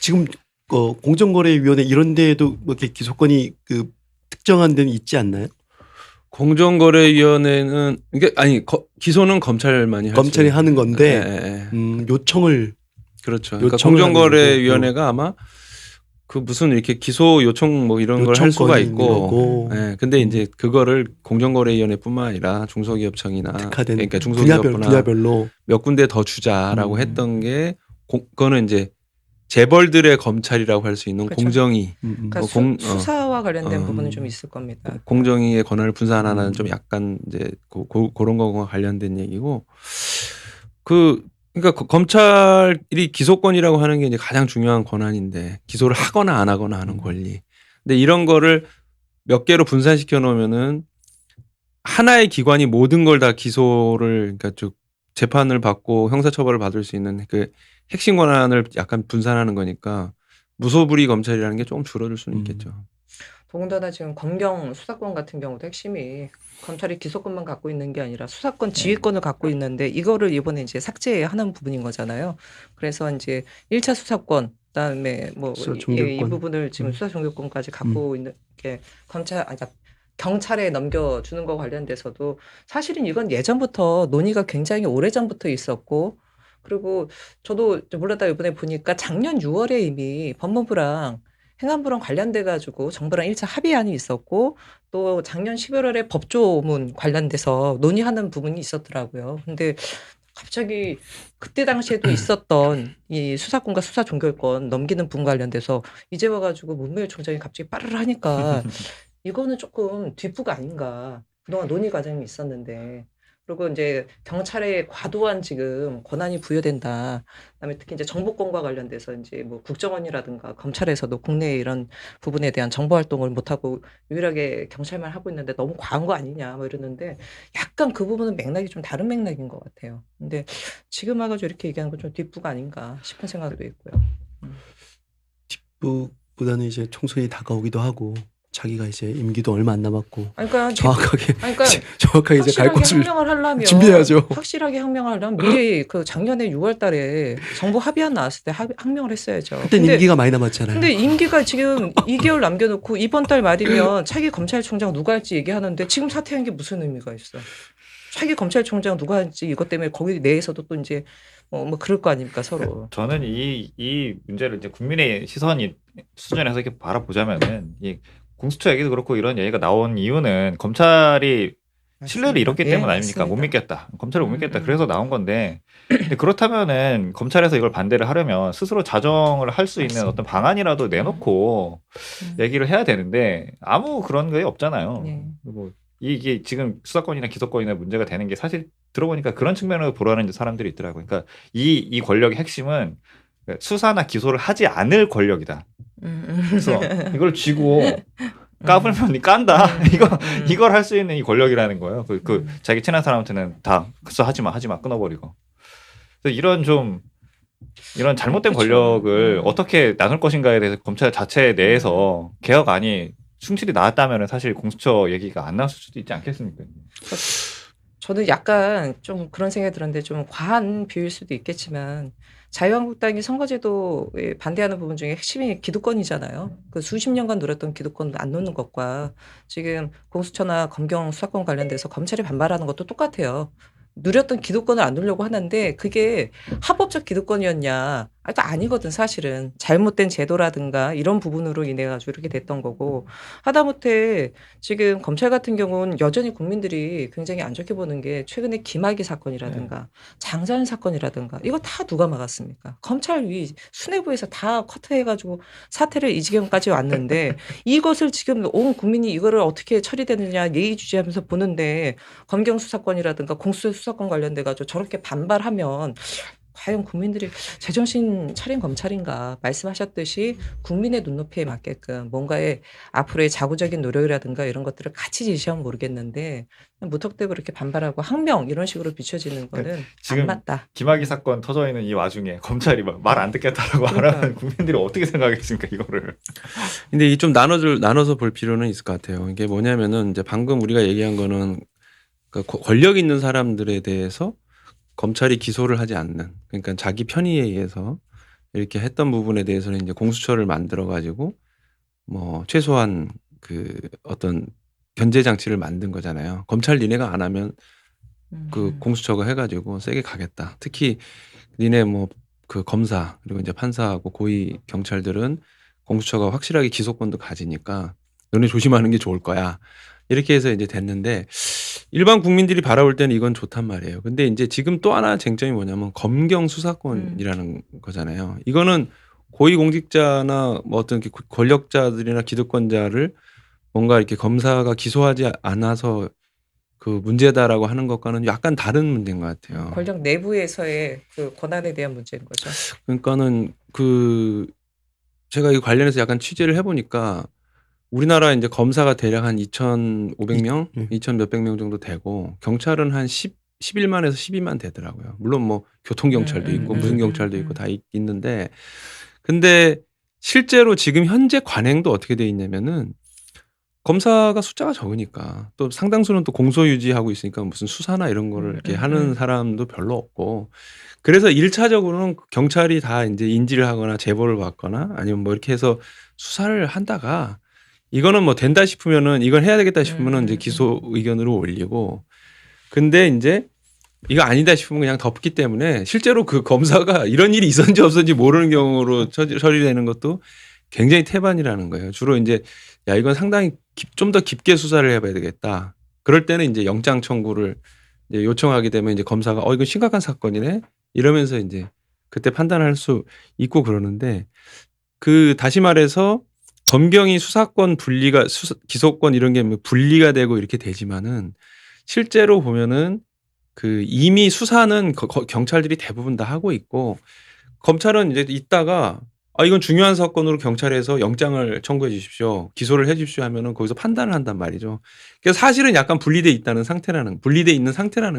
지금 공정거래위원회 이런 데에도 뭐 이렇게 기소권이 그 특정한 데는 있지 않나요? 공정거래위원회는 이게 아니 기소는 검찰만이 검찰이 하는 건데 네. 요청을 그렇죠. 그러니까 공정거래위원회가 아마 그 무슨 이렇게 기소 요청 뭐 이런 걸 할 수가 있고, 네. 근데 이제 그거를 공정거래위원회뿐만 아니라 중소기업청이나 특화된 그러니까 중소기업부나 분야별로 몇 군데 더 주자라고 했던 게 그거는 이제 재벌들의 검찰이라고 할 수 있는 그렇죠. 공정위, 그러니까 수사와 관련된 부분은 좀 있을 겁니다. 공정위의 권한을 분산하는 좀 약간 이제 그런 거와 관련된 얘기고 그러니까 검찰이 기소권이라고 하는 게 이제 가장 중요한 권한인데 기소를 하거나 안 하거나 하는 권리. 근데 이런 거를 몇 개로 분산시켜 놓으면은 하나의 기관이 모든 걸 다 기소를 그러니까 쭉 재판을 받고 형사처벌을 받을 수 있는 그 핵심 권한을 약간 분산하는 거니까 무소불위 검찰이라는 게 조금 줄어들 수는 있겠죠. 더군다나 지금 검경 수사권 같은 경우도 핵심이 검찰이 기소권만 갖고 있는 게 아니라 수사권 지휘권을 갖고 있는데 이거를 이번에 이제 삭제하는 부분인 거잖아요. 그래서 이제 1차 수사권 그다음에 뭐 수사 이 종결권. 부분을 지금 수사 종결권까지 갖고 있는 게 경찰에 넘겨주는 거 관련돼서도 사실은 이건 예전부터 논의가 굉장히 오래전부터 있었고 그리고 저도 몰랐다 이번에 보니까 작년 6월에 이미 법무부랑 행안부랑 관련돼 가지고 정부랑 1차 합의안이 있었고 또 작년 11월에 법조문 관련돼서 논의하는 부분이 있었더라고요. 근데 갑자기 그때 당시에도 있었던 이 수사권과 수사 종결권 넘기는 부분 관련돼서 이제 와가지고 문무일 총장이 갑자기 빠르르 하니까 이거는 조금 뒷부가 아닌가. 그동안 논의 과정이 있었는데. 그리고 이제 경찰에 과도한 지금 권한이 부여된다. 그다음에 특히 이제 정보권과 관련돼서 이제 뭐 국정원이라든가 검찰에서도 국내 이런 부분에 대한 정보 활동을 못하고 유일하게 경찰만 하고 있는데 너무 과한 거 아니냐 뭐 이러는데 약간 그 부분은 맥락이 좀 다른 맥락인 것 같아요. 근데 지금 와가지고 이렇게 얘기하는 건 좀 뒷부가 아닌가 싶은 생각도 있고요. 뒷부보다는 이제 총선이 다가오기도 하고 자기가 이제 임기도 얼마 안 남았고 그러니까 정확하게 그러니까 정확하게 이제 갈 확실하게 곳을 항명을 하려면 준비해야죠. 확실하게 항명을 하려면 미리 그 작년에 6월달에 정부 합의안 나왔을 때 항명을 했어야죠. 그때 임기가 많이 남았잖아요. 근데 임기가 지금 2개월 남겨놓고 이번 달 말이면 차기 검찰총장 누가 할지 얘기하는데 지금 사퇴한 게 무슨 의미가 있어? 차기 검찰총장 누가 할지 이것 때문에 거기 내에서도 또 이제 뭐 그럴 거 아닙니까 서로. 저는 이 문제를 이제 국민의 시선이 수준에서 이렇게 바라보자면은 이 공수처 얘기도 그렇고 이런 얘기가 나온 이유는 검찰이 신뢰를 잃었기 예, 때문 아닙니까? 못 맞습니다. 믿겠다. 검찰을 못 믿겠다. 음. 그래서 나온 건데 근데 그렇다면은 검찰에서 이걸 반대를 하려면 스스로 자정을 할 수 있는 맞습니다. 어떤 방안이라도 내놓고 얘기를 해야 되는데 아무 그런 게 없잖아요. 네. 그리고 이게 지금 수사권이나 기소권이나 문제가 되는 게 사실 들어보니까 그런 측면으로 보라는 사람들이 있더라고요. 그러니까 이 권력의 핵심은 수사나 기소를 하지 않을 권력이다. 그래서 이걸 쥐고 까불면 깐다. 이걸 할 수 있는 이 권력이라는 거예요. 자기 친한 사람한테는 다 하지 마 끊어버리고. 그래서 이런 잘못된 그쵸. 권력을 어떻게 나눌 것인가에 대해서 검찰 자체 내에서 개혁안이 충실히 나왔다면 사실 공수처 얘기가 안 나왔을 수도 있지 않겠습니까? 저는 약간 좀 그런 생각이 들었는데 좀 과한 비유일 수도 있겠지만 자유한국당이 선거제도에 반대하는 부분 중에 핵심이 기득권이잖아요. 그 수십 년간 누렸던 기득권을 안 놓는 것과 지금 공수처나 검경 수사권 관련돼서 검찰이 반발하는 것도 똑같아요. 누렸던 기득권을 안 누려고 하는데 그게 합법적 기득권이었냐? 그러니까 아니거든 사실은. 잘못된 제도라든가 이런 부분으로 인해 가지고 이렇게 됐던 거고 하다못해 지금 검찰 같은 경우는 여전히 국민들이 굉장히 안 좋게 보는 게 최근에 김학의 사건이라든가 장자연 사건이라든가 이거 다 누가 막았습니까? 검찰 위 수뇌부에서 다 커트해가지고 사태를 이 지경까지 왔는데 이것을 지금 온 국민이 이거를 어떻게 처리되느냐 예의주시하면서 보는데 검경 수사권이라든가 공수처 수사권 관련돼 가지고 저렇게 반발하면 과연 국민들이 제정신 차린 검찰인가 말씀하셨듯이 국민의 눈높이에 맞게끔 뭔가의 앞으로의 자구적인 노력이라든가 이런 것들을 같이 제시하면 모르겠는데 무턱대고 이렇게 반발하고 항명 이런 식으로 비춰지는 거는 지금 안 맞다. 김학의 사건 터져 있는 이 와중에 검찰이 말 안 듣겠다라고 하면 국민들이 어떻게 생각하겠습니까 이거를? 근데 이 좀 나눠서 볼 필요는 있을 것 같아요. 이게 뭐냐면은 이제 방금 우리가 얘기한 거는 그 권력 있는 사람들에 대해서 검찰이 기소를 하지 않는, 그러니까 자기 편의에 의해서 이렇게 했던 부분에 대해서는 이제 공수처를 만들어 가지고 뭐 최소한 그 어떤 견제 장치를 만든 거잖아요. 검찰 니네가 안 하면 그 공수처가 해가지고 세게 가겠다. 특히 니네 뭐 그 검사 그리고 이제 판사하고 고위 경찰들은 공수처가 확실하게 기소권도 가지니까 너네 조심하는 게 좋을 거야. 이렇게 해서 이제 됐는데 일반 국민들이 바라볼 때는 이건 좋단 말이에요. 근데 이제 지금 또 하나 쟁점이 뭐냐면 검경 수사권이라는 거잖아요. 이거는 고위공직자나 뭐 어떤 이렇게 권력자들이나 기득권자를 뭔가 이렇게 검사가 기소하지 않아서 그 문제다라고 하는 것과는 약간 다른 문제인 것 같아요. 권력 내부에서의 그 권한에 대한 문제인 거죠. 그러니까는 그 제가 이 관련해서 약간 취재를 해보니까 우리나라 이제 검사가 대략 한 2,500명, 예. 2,000 몇백 명 정도 되고 경찰은 한 11만에서 12만 되더라고요. 물론 뭐 교통경찰도 있고 무슨 경찰도 있고 다 있는데 근데 실제로 지금 현재 관행도 어떻게 돼 있냐면은 검사가 숫자가 적으니까 또 상당수는 또 공소 유지하고 있으니까 무슨 수사나 이런 거를 이렇게 하는 사람도 별로 없고 그래서 1차적으로는 경찰이 다 이제 인지를 하거나 제보를 받거나 아니면 뭐 이렇게 해서 수사를 한다가 이거는 뭐 된다 싶으면은 이건 해야 되겠다 싶으면은 이제 기소 의견으로 올리고 근데 이제 이거 아니다 싶으면 그냥 덮기 때문에 실제로 그 검사가 이런 일이 있었는지 없었는지 모르는 경우로 처리되는 것도 굉장히 태반이라는 거예요. 주로 이제 야 이건 상당히 좀 더 깊게 수사를 해봐야 되겠다. 그럴 때는 이제 영장 청구를 이제 요청하게 되면 이제 검사가 이건 심각한 사건이네 이러면서 이제 그때 판단할 수 있고 그러는데 그 다시 말해서 검경이 수사권 분리가 기소권 이런 게 분리가 되고 이렇게 되지만은 실제로 보면은 그 이미 수사는 경찰들이 대부분 다 하고 있고 검찰은 이제 있다가 이건 중요한 사건으로 경찰에서 영장을 청구해 주십시오. 기소를 해 주십시오 하면은 거기서 판단을 한단 말이죠. 그래서 사실은 약간 분리돼 있는 상태라는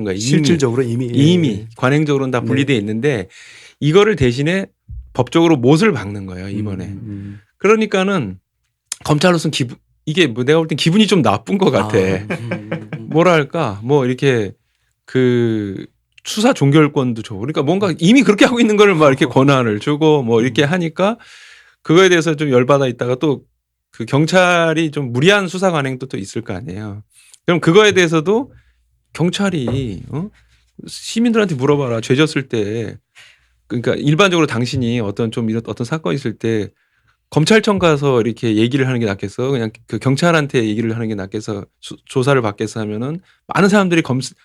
거예요. 실질적으로 이미 관행적으로는 다 분리돼 있는데 이거를 대신에 법적으로 못을 박는 거예요, 이번에. 그러니까는 검찰로서는 이게 뭐 내가 볼 땐 기분이 좀 나쁜 것 같아. 뭐랄까 뭐 이렇게 그 수사 종결권도 줘. 그러니까 뭔가 이미 그렇게 하고 있는 거를 막 이렇게 권한을 주고 뭐 이렇게 하니까 그거에 대해서 좀 열받아 있다가 또 그 경찰이 좀 무리한 수사 관행도 또 있을 거 아니에요. 그럼 그거에 대해서도 경찰이 시민들한테 물어봐라. 죄 졌을 때 그러니까 일반적으로 당신이 어떤 사건이 있을 때 검찰청 가서 이렇게 얘기를 하는 게 낫겠어? 그냥 그 경찰한테 얘기를 하는 게 낫겠어? 조사를 받겠어 하면은 많은 사람들이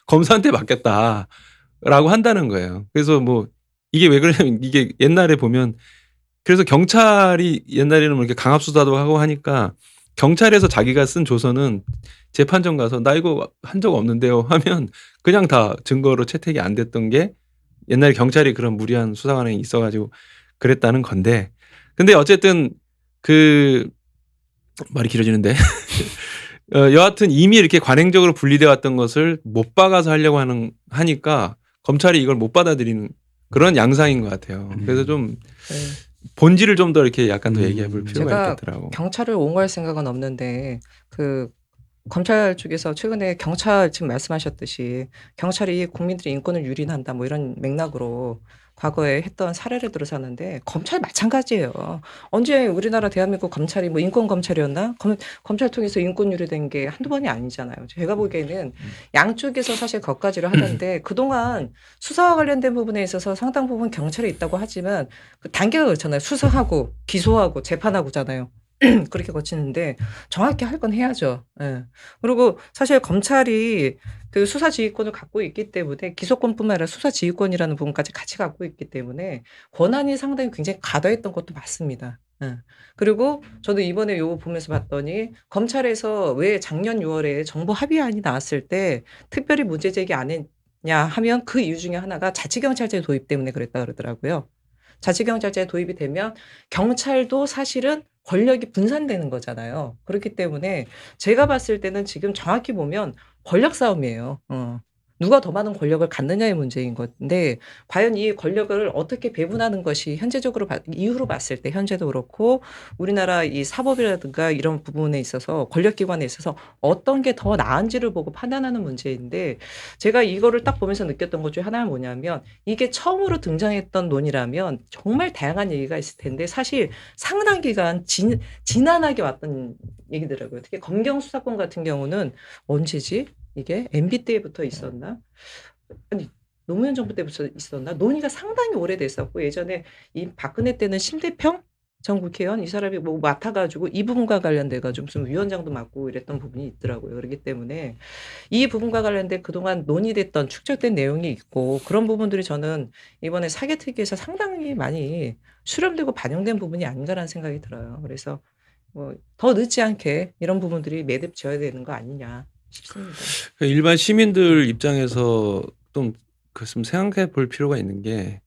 검사한테 받겠다라고 한다는 거예요. 그래서 뭐 이게 왜 그러냐면 이게 옛날에 보면 그래서 경찰이 옛날에는 뭐 이렇게 강압수사도 하고 하니까 경찰에서 자기가 쓴 조서는 재판정 가서 나 이거 한 적 없는데요 하면 그냥 다 증거로 채택이 안 됐던 게 옛날에 경찰이 그런 무리한 수사 관행이 있어가지고 그랬다는 건데 근데 어쨌든 그 말이 길어지는데 여하튼 이미 이렇게 관행적으로 분리되어 왔던 것을 못 박아서 하려고 하니까 검찰이 이걸 못 받아들이는 그런 양상인 것 같아요. 그래서 좀 본질을 좀 더 이렇게 약간 더 얘기해 볼 필요가 제가 있겠더라고. 경찰을 옹호할 생각은 없는데 그 검찰 쪽에서 최근에 경찰 지금 말씀하셨듯이 경찰이 국민들의 인권을 유린한다 뭐 이런 맥락으로 과거에 했던 사례를 들어서 하는데 검찰 마찬가지예요. 언제 우리나라 대한민국 검찰이 뭐 인권 검찰이었나? 검찰 통해서 인권 유리된 게 한두 번이 아니잖아요. 제가 보기에는 양쪽에서 사실 겉가지를 하던데 그동안 수사와 관련된 부분에 있어서 상당 부분 경찰에 있다고 하지만 그 단계가 그렇잖아요. 수사하고 기소하고 재판하고잖아요. 그렇게 거치는데 정확히 할 건 해야죠. 예. 그리고 사실 검찰이 그 수사 지휘권을 갖고 있기 때문에 기소권뿐만 아니라 수사 지휘권이라는 부분까지 같이 갖고 있기 때문에 권한이 상당히 굉장히 과도했던 것도 맞습니다. 예. 그리고 저도 이번에 요거 보면서 봤더니 검찰에서 왜 작년 6월에 정부 합의안이 나왔을 때 특별히 문제 제기 안 했냐 하면 그 이유 중에 하나가 자치경찰제 도입 때문에 그랬다 그러더라고요. 자치경찰제 도입이 되면 경찰도 사실은 권력이 분산되는 거잖아요. 그렇기 때문에 제가 봤을 때는 지금 정확히 보면 권력 싸움이에요. 누가 더 많은 권력을 갖느냐의 문제인 건데 과연 이 권력을 어떻게 배분하는 것이 현재적으로 이후로 봤을 때 현재도 그렇고 우리나라 이 사법이라든가 이런 부분에 있어서 권력기관에 있어서 어떤 게 더 나은지를 보고 판단하는 문제인데 제가 이거를 딱 보면서 느꼈던 것 중에 하나는 뭐냐면 이게 처음으로 등장했던 논의라면 정말 다양한 얘기가 있을 텐데 사실 상당 기간 지난하게 왔던 얘기더라고요. 특히 검경 수사권 같은 경우는 언제지? 이게 MB 때부터 있었나? 아니 노무현 정부 때부터 있었나? 논의가 상당히 오래됐었고 예전에 이 박근혜 때는 심대평 전 국회의원 이 사람이 뭐 맡아가지고 이 부분과 관련돼가지고 무슨 위원장도 맡고 이랬던 부분이 있더라고요. 그렇기 때문에 이 부분과 관련된 그동안 논의됐던 축적된 내용이 있고 그런 부분들이 저는 이번에 사개특위에서 상당히 많이 수렴되고 반영된 부분이 아닌가라는 생각이 들어요. 그래서 뭐 더 늦지 않게 이런 부분들이 매듭져야 되는 거 아니냐 싶습니다. 일반 시민들 입장에서 좀 그좀 생각해 볼 필요가 있는 게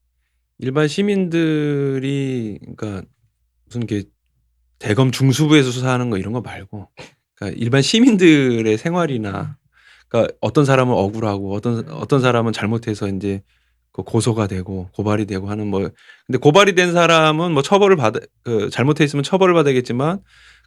일반 시민들이 그러니까 무슨 게 대검 중수부에서 수사하는 거 이런 거 말고 그러니까 일반 시민들의 생활이나 그러니까 어떤 사람은 억울하고 어떤 사람은 잘못해서 이제 그 고소가 되고 고발이 되고 하는 뭐 근데 고발이 된 사람은 뭐 처벌을 그 잘못했으면 처벌을 받아야겠지만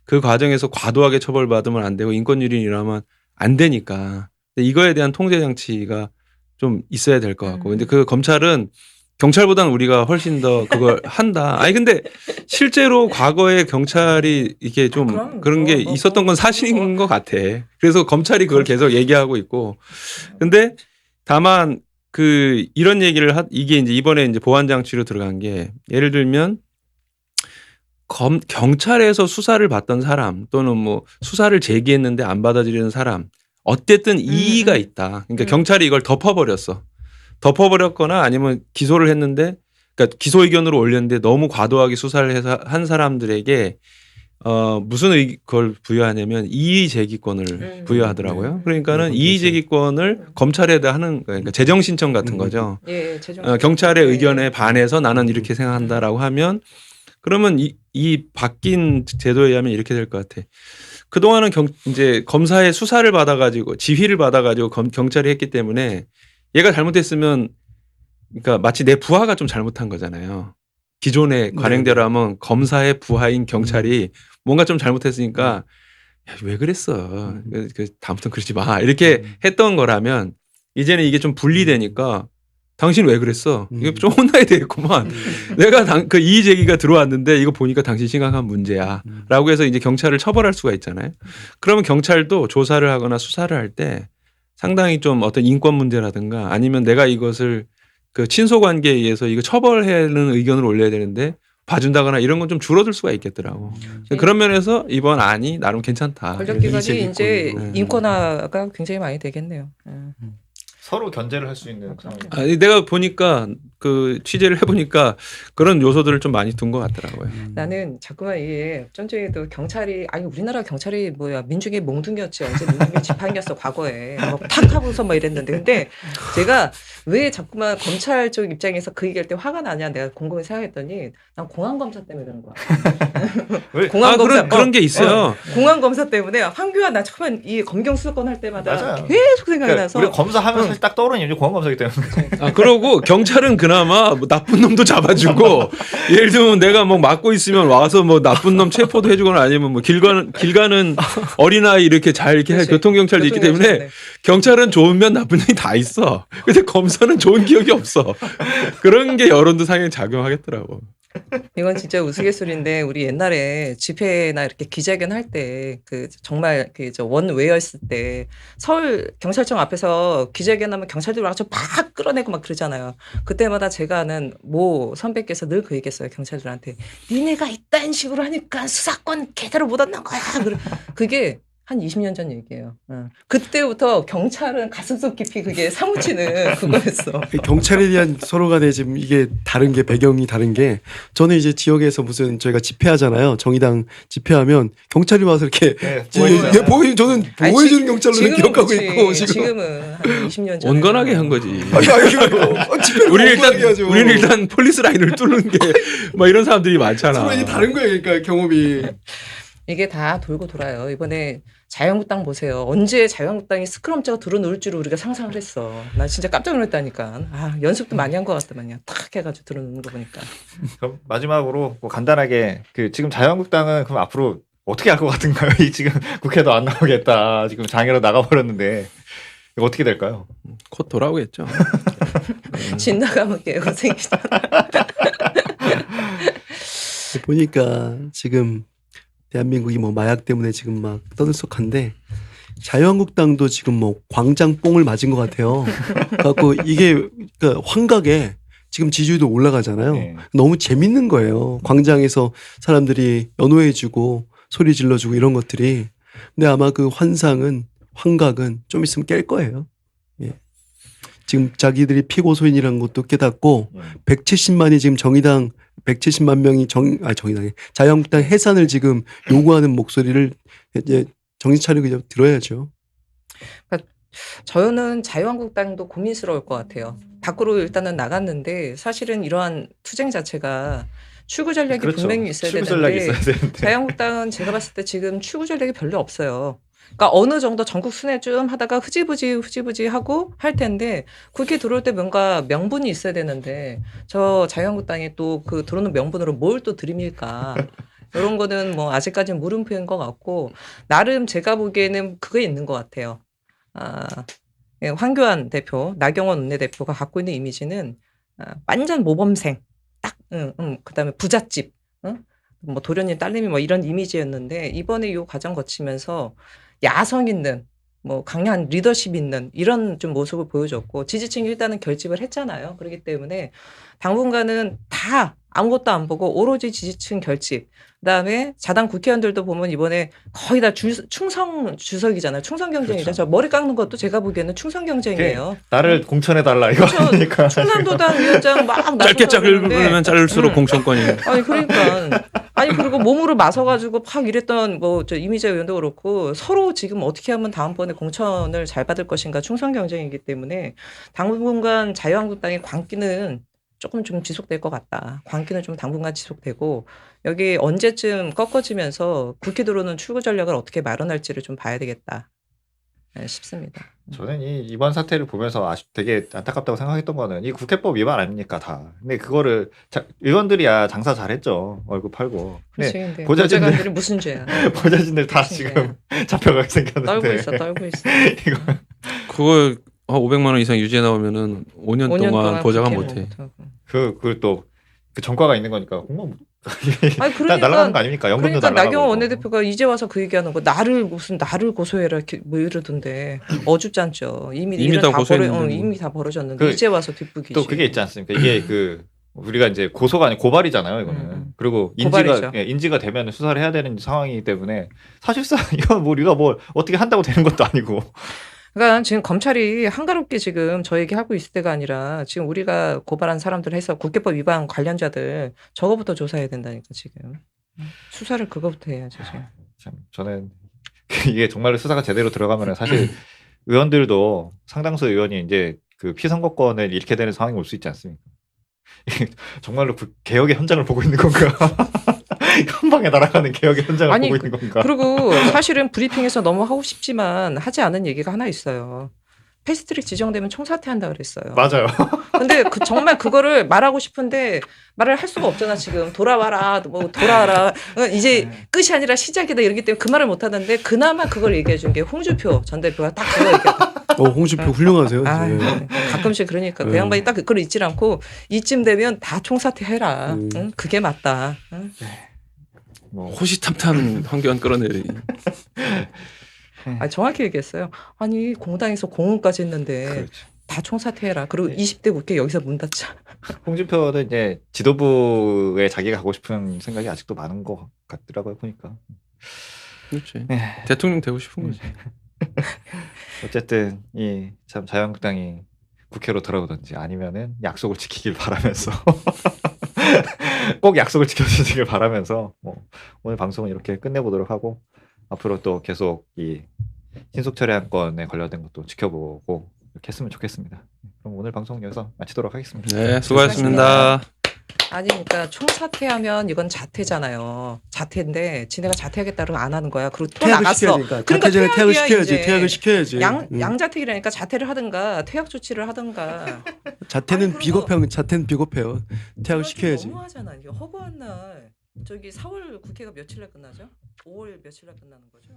그 과정에서 과도하게 처벌받으면 안 되고 인권유린이 일어나면 안 되니까 근데 이거에 대한 통제 장치가 좀 있어야 될 것 같고 근데 그 검찰은 경찰보다는 우리가 훨씬 더 그걸 한다. 아니 근데 실제로 과거에 경찰이 이게 좀 그럼 그런 게 뭐 있었던 건 사실인 것 같아. 그래서 검찰이 그걸 계속 얘기하고 있고. 근데 다만 그 이런 얘기를 이게 이제 이번에 이제 보완 장치로 들어간 게 예를 들면 경찰에서 수사를 받던 사람 또는 뭐 수사를 제기했는데 안 받아들이는 사람 어쨌든 이의가 있다. 그러니까 경찰이 이걸 덮어버렸거나 아니면 기소를 했는데 그러니까 기소 의견으로 올렸는데 너무 과도하게 수사를 해서 한 사람들에게 무슨 걸 부여하냐면 이의 제기권을 부여하더라고요. 그러니까는 이의 제기권을 검찰에다 하는 거예요. 그러니까 재정 신청 같은 거죠. 예, 재정 경찰의 의견에 반해서 나는 이렇게 생각한다라고 하면 그러면 이 바뀐 제도에 의하면 이렇게 될 것 같아. 그동안은 이제 검사의 수사를 받아가지고 지휘를 받아가지고 경찰이 했기 때문에 얘가 잘못했으면 그러니까 마치 내 부하가 좀 잘못한 거잖아요. 기존의 관행대로 하면 검사의 부하인 경찰이 뭔가 좀 잘못했으니까 야, 왜 그랬어? 다음부터 그러지 마. 이렇게 했던 거라면 이제는 이게 좀 분리되니까 당신 왜 그랬어? 이거 좀 혼나야 되겠구만. 내가 그 이의 제기가 들어왔는데 이거 보니까 당신 심각한 문제야. 라고 해서 이제 경찰을 처벌할 수가 있잖아요. 그러면 경찰도 조사를 하거나 수사를 할 때 상당히 좀 어떤 인권 문제라든가 아니면 내가 이것을 그 친소 관계에 의해서 이거 처벌하는 의견을 올려야 되는데 봐준다거나 이런 건 좀 줄어들 수가 있겠더라고. 그런 면에서 이번 안이 나름 괜찮다. 권력기관이 이제 네. 인권화가 굉장히 많이 되겠네요. 서로 견제를 할 수 있는 상황이. 아니, 내가 보니까 그 취재를 해보니까 그런 요소들을 좀 많이 둔 것 같더라고요. 나는 자꾸만 이게 좀 전에도 경찰이 아니 우리나라 경찰이 뭐야 민중의 몽둥이였지 언제 민중의 지팡이였어 과거에 탁 하고서 뭐 이랬는데 근데 제가 왜 자꾸만 검찰 쪽 입장에서 그 얘기할 때 화가 나냐 내가 곰곰이 생각했더니 난 공안 검사 때문에 그런 거야. 공안 검사 그런 게 있어요. 공안 검사 때문에 황교안 나 처음에 이 검경 수사권 할 때마다 맞아요. 계속 생각이 나서 우리 검사하면 사실 딱 떠오르는 이유가 공안검사기 때문에. 그러고 경찰은 그나마 뭐 나쁜 놈도 잡아주고 예를 들면 내가 뭐 막고 있으면 와서 뭐 나쁜 놈 체포도 해주거나 아니면 뭐 길 가는 어린아이 이렇게 잘 이렇게 할 교통경찰도 있기 때문에 네. 경찰은 좋은 면 나쁜 면이 다 있어. 근데 검사는 좋은 기억이 없어. 그런 게 여론도 상당히 작용하겠더라고. 이건 진짜 우스갯소리인데 우리 옛날에 집회나 이렇게 기자회견 할 때 그 정말 그 저 원웨어였을 때 서울 경찰청 앞에서 기자회견하면 경찰들이 와서 막 끌어내고 막 그러잖아요. 그때마다 제가 아는 모 선배께서 늘 그 얘기했어요. 경찰들한테 니네가 이딴 식으로 하니까 수사권 제대로 못 얻는 거야. 그게 한 20년 전 얘기예요. 그때부터 경찰은 가슴속 깊이 그게 사무치는 그거였어. 경찰에 대한 서로 간에 지금 이게 다른 게 배경이 다른 게 저는 이제 지역에서 무슨 저희가 집회하잖아요. 정의당 집회하면 경찰이 와서 이렇게 네, 저는 아니, 보호해주는 경찰로 기억하고 그렇지. 있고 지금은 한 20년 전 온건하게 한 거지. 집회를 우리는 일단 폴리스 라인을 뚫는 게 뭐 이런 사람들이 많잖아. 서로 이게 다른 거예요. 그러니까 경험이. 이게 다 돌고 돌아요. 이번에 자유한국당 보세요. 언제 자유한국당이 스크럼자가 들어놓을 줄 우리가 상상을 했어. 나 진짜 깜짝 놀랐다니까. 연습도 많이 한 것 같더만요. 탁 해가지고 들어놓는 거 보니까. 그럼 마지막으로 뭐 간단하게 그 지금 자유한국당은 그럼 앞으로 어떻게 할 것 같은가요? 이 지금 국회도 안 나오겠다. 지금 장애로 나가버렸는데 이거 어떻게 될까요? 곧 돌아오겠죠. 집 나가면 개고생이잖아. 보니까 지금 대한민국이 뭐 마약 때문에 지금 막 떠들썩한데 자유한국당도 지금 뭐 광장 뽕을 맞은 것 같아요. 그래갖고 이게 그러니까 환각에 지금 지지율도 올라가잖아요. 네. 너무 재밌는 거예요. 광장에서 사람들이 연호해주고 소리 질러주고 이런 것들이. 근데 아마 그 환각은 좀 있으면 깰 거예요. 예. 지금 자기들이 피고소인이라는 것도 깨닫고 170만이 지금 정의당 170만 명이 정의당에 자유한국당 해산을 지금 요구하는 목소리를 이제 정신 차리고 이제 들어야죠. 저는 자유한국당도 고민스러울 것 같아요. 밖으로 일단은 나갔는데 사실은 이러한 투쟁 자체가 출구 전략이 그렇죠. 분명히 있어야 출구 전략이 되는데 있어야 되는데. 자유한국당은 제가 봤을 때 지금 출구 전략이 별로 없어요. 그러니까 어느 정도 전국 순회 좀 하다가 흐지부지 하고 할 텐데 국회 들어올 때 뭔가 명분이 있어야 되는데 저 자유한국당이 또 그 들어오는 명분으로 뭘 또 들이밀까 이런 거는 뭐 아직까지는 물음표인 것 같고 나름 제가 보기에는 그게 있는 것 같아요. 예, 황교안 대표, 나경원 원내대표가 갖고 있는 이미지는 완전 모범생, 딱, 그다음에 부잣집, 뭐 도련님 딸내미 뭐 이런 이미지였는데 이번에 이 과정 거치면서 야성 있는, 뭐 강한 리더십 있는 이런 좀 모습을 보여줬고 지지층이 일단은 결집을 했잖아요. 그렇기 때문에 당분간은 다 아무것도 안 보고 오로지 지지층 결집. 그다음에 자당 국회의원들도 보면 이번에 거의 다 충성 주석이잖아요. 충성 경쟁이죠. 그렇죠. 저 머리 깎는 것도 제가 보기에는 충성 경쟁이에요. 나를 공천해 달라 이거 그렇죠. 아니니까. 충남도당 위원장 막 짧게 나서는데 자르면 자를수록 공천권이. 아니 그러니까 아니 그리고 몸으로 마서가지고 팍 이랬던 뭐 저 이미재 의원도 그렇고 서로 지금 어떻게 하면 다음번에 공천을 잘 받을 것인가 충성 경쟁이기 때문에 당분간 자유한국당의 광기는 조금 좀 지속될 것 같다. 광기는 좀 당분간 지속되고 여기 언제쯤 꺾어지면서 국회 들어오는 출구 전략을 어떻게 마련할지를 좀 봐야 되겠다 싶습니다. 저는 이번 사태를 보면서 되게 안타깝다고 생각했던 거는 이 국회법 위반 아닙니까 다. 근데 그거를 의원들이야 장사 잘했죠. 얼굴 팔고. 그렇지. 근데 근데 보좌진들 보좌관들이 무슨 죄야? 보좌진들 다 무슨 지금 잡혀가게 생겼는데. 떨고 있어. 이거 그거 500만 원 이상 유지해 나오면은 5년 5년 동안 보좌관 국회를 못해. 못하고. 그걸 또 그 전과가 있는 거니까 공무원 아니 다 그러니까 날아가는 거 아닙니까? 연금도 그러니까 날아가고. 나경원 원내대표가 이제 와서 그 얘기하는 거 나를 고소해라 이렇게 뭐 이러던데 어줍지 않죠. 이미 이미 일은 다 다 고소했는데 뭐. 이미 다 벌어졌는데 이제 와서 뒷북이지. 또 그게 있지 않습니까? 이게 그 우리가 이제 고소가 아니고 고발이잖아요, 이거는. 그리고 고발이죠. 인지가 되면 수사를 해야 되는 상황이기 때문에 사실상 이건 뭐 우리가 뭐 어떻게 한다고 되는 것도 아니고. 그러니까 지금 검찰이 한가롭게 지금 저 얘기하고 있을 때가 아니라 지금 우리가 고발한 사람들 해서 국회법 위반 관련자들 저거부터 조사해야 된다니까 지금. 수사를 그거부터 해야죠 지금. 참 저는 이게 정말로 수사가 제대로 들어가면은 사실 의원들도 상당수 의원이 이제 그 피선거권을 잃게 되는 상황이 올 수 있지 않습니까? 정말로 그 개혁의 현장을 보고 있는 건가? 한 방에 날아가는 개혁의 현장을 아니, 보고 있는 건가? 그리고 사실은 브리핑에서 너무 하고 싶지만 하지 않은 얘기가 하나 있어요. 패스트트랙 지정되면 총사퇴한다 그랬어요. 맞아요. 근데 정말 그거를 말하고 싶은데 말을 할 수가 없잖아 지금. 돌아와라, 뭐 돌아와라. 이제 끝이 아니라 시작이다 이러기 때문에 그 말을 못 하는데 그나마 그걸 얘기해 준 게 홍준표 전 대표가 딱 그거 얘기했다. 홍준표 훌륭하세요. 아, 네. 가끔씩 그러니까 그 양반이 딱 그걸 잊지 않고 이쯤 되면 다 총사퇴해라. 응? 그게 맞다. 응? 뭐 호시탐탐 황교안 끌어내리. 아, 정확히 얘기했어요. 아니 공당에서 공헌까지 했는데 그렇죠. 다 총사퇴해라. 그리고 20대 국회 여기서 문 닫자. 홍준표는 이제 지도부에 자기가 가고 싶은 생각이 아직도 많은 것 같더라고요 보니까. 그렇지. 네. 대통령 되고 싶은 거지. 어쨌든 이 참 자유한국당이 국회로 돌아오든지 아니면은 약속을 지키길 바라면서 꼭 약속을 지켜주시길 바라면서 뭐 오늘 방송은 이렇게 끝내보도록 하고 앞으로 또 계속 이 신속철회안건에 관련된 것도 지켜보고 이렇게 했으면 좋겠습니다. 그럼 오늘 방송 여기서 마치도록 하겠습니다. 네, 수고하셨습니다. 아니 그러니까 총사퇴하면 이건 자퇴잖아요. 자퇴인데 지네가 자퇴하겠다고 안 하는 거야. 그리고 또 퇴학을 나갔어. 시켜야지. 그러니까 자퇴 전에 퇴학을 퇴학이야, 시켜야지. 이제. 퇴학을 시켜야지. 양자택이라니까 자퇴를 하든가 퇴학 조치를 하든가. 자퇴는 아니, 자퇴는 비겁해요. 퇴학을 시켜야지. 너무하잖아. 이게 허구한 날 저기 4월 국회가 며칠 날 끝나죠? 5월 며칠 날 끝나는 거죠?